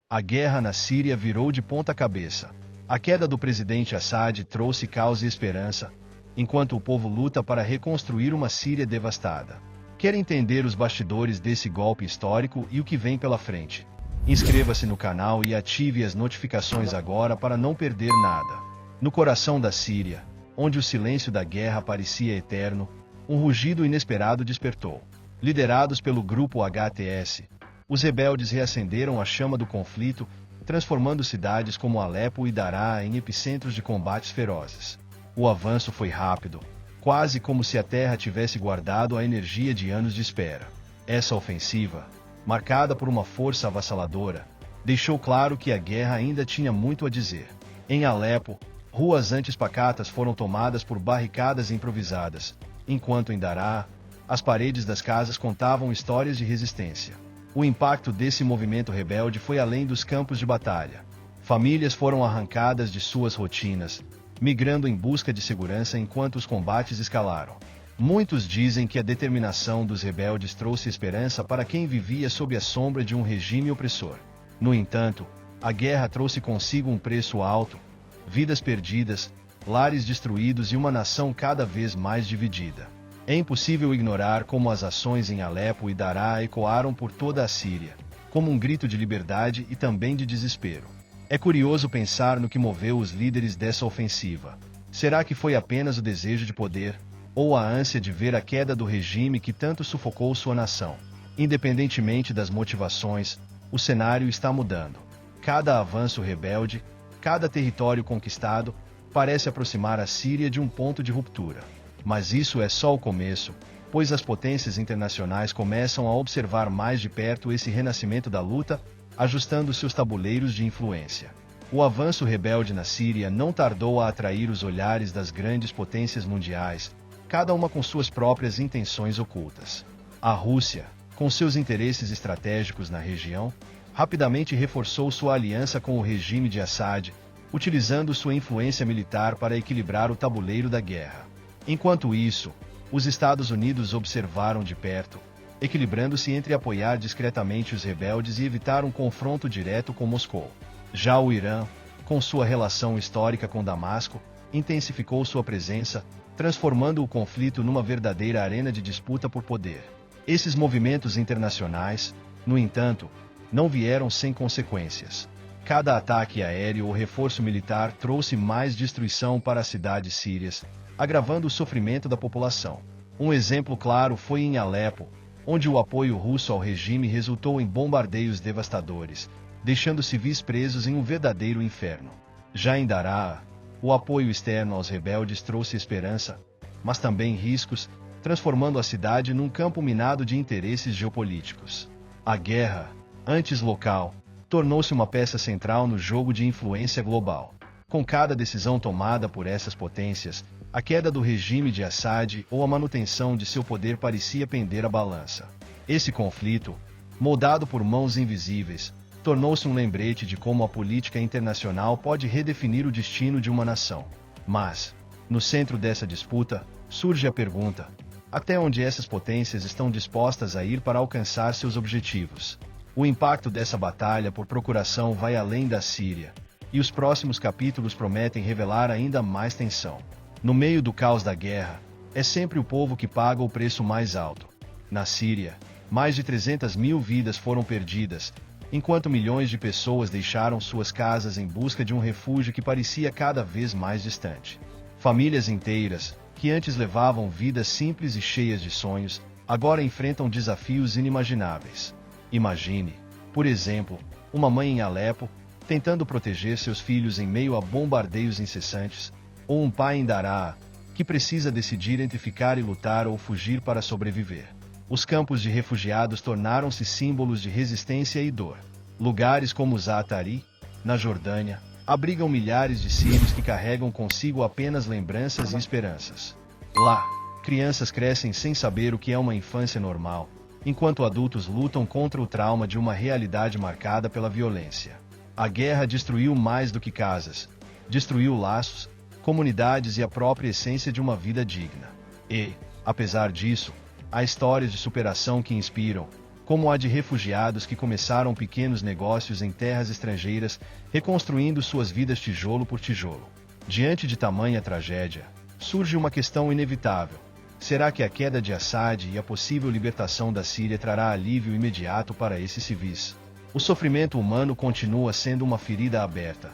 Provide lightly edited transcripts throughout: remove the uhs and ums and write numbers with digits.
A guerra na Síria virou de ponta cabeça. A queda do presidente Assad trouxe caos e esperança, enquanto o povo luta para reconstruir uma Síria devastada. Quer entender os bastidores desse golpe histórico e o que vem pela frente? Inscreva-se no canal e ative as notificações agora para não perder nada. No coração da Síria, onde o silêncio da guerra parecia eterno, um rugido inesperado despertou. Liderados pelo grupo HTS, os rebeldes reacenderam a chama do conflito, transformando cidades como Alepo e Daraa em epicentros de combates ferozes. O avanço foi rápido, quase como se a terra tivesse guardado a energia de anos de espera. Essa ofensiva, marcada por uma força avassaladora, deixou claro que a guerra ainda tinha muito a dizer. Em Alepo, ruas antes pacatas foram tomadas por barricadas improvisadas, enquanto em Daraa, as paredes das casas contavam histórias de resistência. O impacto desse movimento rebelde foi além dos campos de batalha. Famílias foram arrancadas de suas rotinas, migrando em busca de segurança enquanto os combates escalaram. Muitos dizem que a determinação dos rebeldes trouxe esperança para quem vivia sob a sombra de um regime opressor. No entanto, a guerra trouxe consigo um preço alto, vidas perdidas, lares destruídos e uma nação cada vez mais dividida. É impossível ignorar como as ações em Alepo e Daraa ecoaram por toda a Síria, como um grito de liberdade e também de desespero. É curioso pensar no que moveu os líderes dessa ofensiva. Será que foi apenas o desejo de poder, ou a ânsia de ver a queda do regime que tanto sufocou sua nação? Independentemente das motivações, o cenário está mudando. Cada avanço rebelde, cada território conquistado, parece aproximar a Síria de um ponto de ruptura. Mas isso é só o começo, pois as potências internacionais começam a observar mais de perto esse renascimento da luta, ajustando seus tabuleiros de influência. O avanço rebelde na Síria não tardou a atrair os olhares das grandes potências mundiais, cada uma com suas próprias intenções ocultas. A Rússia, com seus interesses estratégicos na região, rapidamente reforçou sua aliança com o regime de Assad, utilizando sua influência militar para equilibrar o tabuleiro da guerra. Enquanto isso, os Estados Unidos observaram de perto, equilibrando-se entre apoiar discretamente os rebeldes e evitar um confronto direto com Moscou. Já o Irã, com sua relação histórica com Damasco, intensificou sua presença, transformando o conflito numa verdadeira arena de disputa por poder. Esses movimentos internacionais, no entanto, não vieram sem consequências. Cada ataque aéreo ou reforço militar trouxe mais destruição para as cidades sírias, agravando o sofrimento da população. Um exemplo claro foi em Alepo, onde o apoio russo ao regime resultou em bombardeios devastadores, deixando civis presos em um verdadeiro inferno. Já em Daraa, o apoio externo aos rebeldes trouxe esperança, mas também riscos, transformando a cidade num campo minado de interesses geopolíticos. A guerra, antes local, tornou-se uma peça central no jogo de influência global. Com cada decisão tomada por essas potências, a queda do regime de Assad ou a manutenção de seu poder parecia pender a balança. Esse conflito, moldado por mãos invisíveis, tornou-se um lembrete de como a política internacional pode redefinir o destino de uma nação. Mas, no centro dessa disputa, surge a pergunta: até onde essas potências estão dispostas a ir para alcançar seus objetivos? O impacto dessa batalha por procuração vai além da Síria, e os próximos capítulos prometem revelar ainda mais tensão. No meio do caos da guerra, é sempre o povo que paga o preço mais alto. Na Síria, mais de 300 mil vidas foram perdidas, enquanto milhões de pessoas deixaram suas casas em busca de um refúgio que parecia cada vez mais distante. Famílias inteiras, que antes levavam vidas simples e cheias de sonhos, agora enfrentam desafios inimagináveis. Imagine, por exemplo, uma mãe em Alepo, tentando proteger seus filhos em meio a bombardeios incessantes, ou um pai em Daraa, que precisa decidir entre ficar e lutar ou fugir para sobreviver. Os campos de refugiados tornaram-se símbolos de resistência e dor. Lugares como Zaatari, na Jordânia, abrigam milhares de sírios que carregam consigo apenas lembranças e esperanças. Lá, crianças crescem sem saber o que é uma infância normal, enquanto adultos lutam contra o trauma de uma realidade marcada pela violência. A guerra destruiu mais do que casas, destruiu laços, comunidades e a própria essência de uma vida digna. E, apesar disso, há histórias de superação que inspiram, como a de refugiados que começaram pequenos negócios em terras estrangeiras, reconstruindo suas vidas tijolo por tijolo. Diante de tamanha tragédia, surge uma questão inevitável. Será que a queda de Assad e a possível libertação da Síria trará alívio imediato para esses civis? O sofrimento humano continua sendo uma ferida aberta,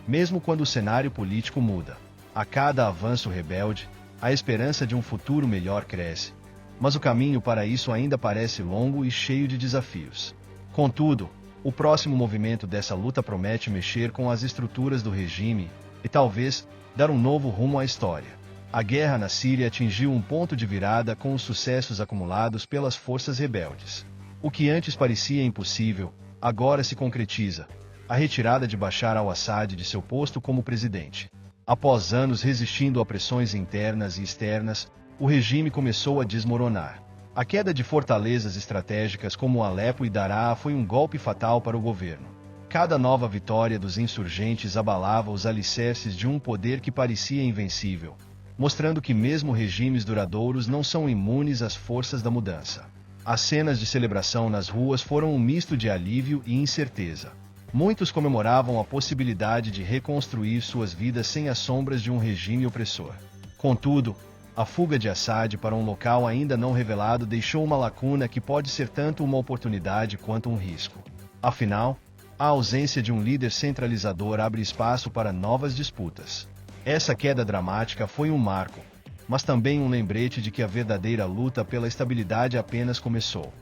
mesmo quando o cenário político muda. A cada avanço rebelde, a esperança de um futuro melhor cresce, mas o caminho para isso ainda parece longo e cheio de desafios. Contudo, o próximo movimento dessa luta promete mexer com as estruturas do regime e talvez dar um novo rumo à história. A guerra na Síria atingiu um ponto de virada com os sucessos acumulados pelas forças rebeldes. O que antes parecia impossível, agora se concretiza: a retirada de Bashar al-Assad de seu posto como presidente. Após anos resistindo a pressões internas e externas, o regime começou a desmoronar. A queda de fortalezas estratégicas como Alepo e Daraa foi um golpe fatal para o governo. Cada nova vitória dos insurgentes abalava os alicerces de um poder que parecia invencível, mostrando que mesmo regimes duradouros não são imunes às forças da mudança. As cenas de celebração nas ruas foram um misto de alívio e incerteza. Muitos comemoravam a possibilidade de reconstruir suas vidas sem as sombras de um regime opressor. Contudo, a fuga de Assad para um local ainda não revelado deixou uma lacuna que pode ser tanto uma oportunidade quanto um risco. Afinal, a ausência de um líder centralizador abre espaço para novas disputas. Essa queda dramática foi um marco, mas também um lembrete de que a verdadeira luta pela estabilidade apenas começou.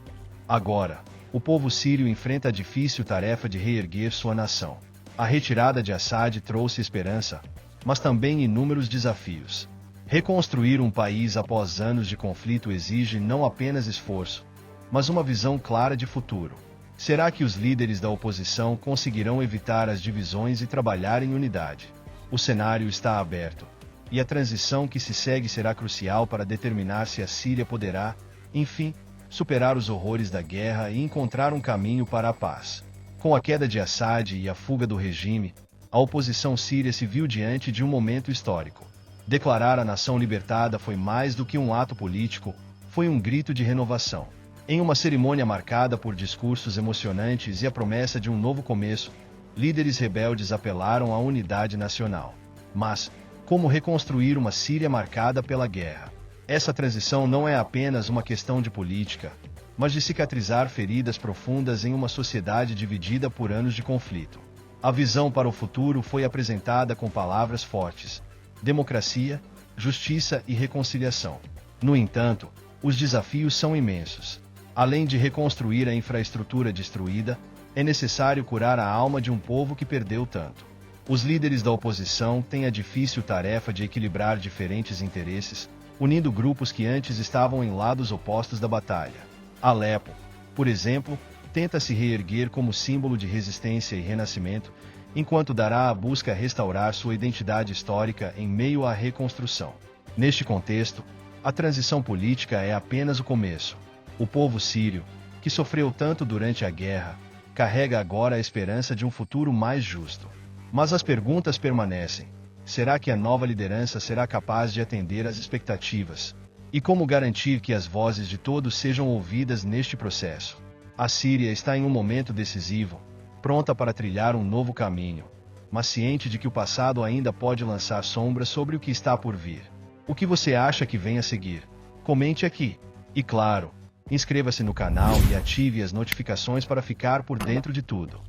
Agora, o povo sírio enfrenta a difícil tarefa de reerguer sua nação. A retirada de Assad trouxe esperança, mas também inúmeros desafios. Reconstruir um país após anos de conflito exige não apenas esforço, mas uma visão clara de futuro. Será que os líderes da oposição conseguirão evitar as divisões e trabalhar em unidade? O cenário está aberto, e a transição que se segue será crucial para determinar se a Síria poderá, enfim, superar os horrores da guerra e encontrar um caminho para a paz. Com a queda de Assad e a fuga do regime, a oposição síria se viu diante de um momento histórico. Declarar a nação libertada foi mais do que um ato político, foi um grito de renovação. Em uma cerimônia marcada por discursos emocionantes e a promessa de um novo começo, líderes rebeldes apelaram à unidade nacional. Mas, como reconstruir uma Síria marcada pela guerra? Essa transição não é apenas uma questão de política, mas de cicatrizar feridas profundas em uma sociedade dividida por anos de conflito. A visão para o futuro foi apresentada com palavras fortes: democracia, justiça e reconciliação. No entanto, os desafios são imensos. Além de reconstruir a infraestrutura destruída, é necessário curar a alma de um povo que perdeu tanto. Os líderes da oposição têm a difícil tarefa de equilibrar diferentes interesses, unindo grupos que antes estavam em lados opostos da batalha. Alepo, por exemplo, tenta se reerguer como símbolo de resistência e renascimento, enquanto Daraa busca restaurar sua identidade histórica em meio à reconstrução. Neste contexto, a transição política é apenas o começo. O povo sírio, que sofreu tanto durante a guerra, carrega agora a esperança de um futuro mais justo. Mas as perguntas permanecem: será que a nova liderança será capaz de atender às expectativas? E como garantir que as vozes de todos sejam ouvidas neste processo? A Síria está em um momento decisivo, pronta para trilhar um novo caminho, mas ciente de que o passado ainda pode lançar sombras sobre o que está por vir. O que você acha que vem a seguir? Comente aqui. E claro, inscreva-se no canal e ative as notificações para ficar por dentro de tudo.